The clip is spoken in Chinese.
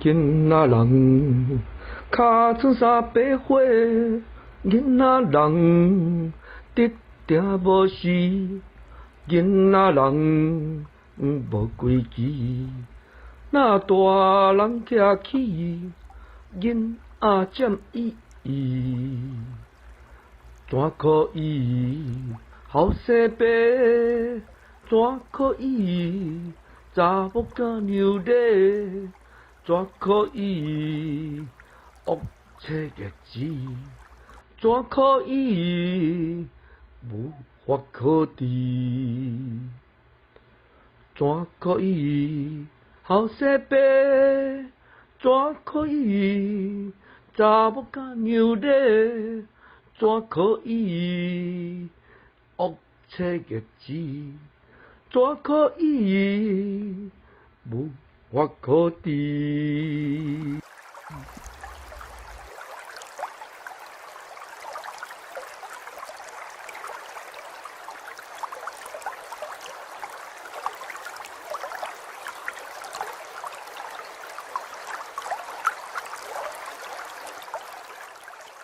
囡仔人，尻川三百火，囡仔人，得定无事，囡仔人，无规矩。那大人徛起，囡仔占伊，怎可以好生爸？怎可以查某甲娘惹？怎可以恶切日子？怎可以无法可治？怎可以好生爸？怎可以查某甲娘惹？怎可以恶切日子？怎可以无法可治？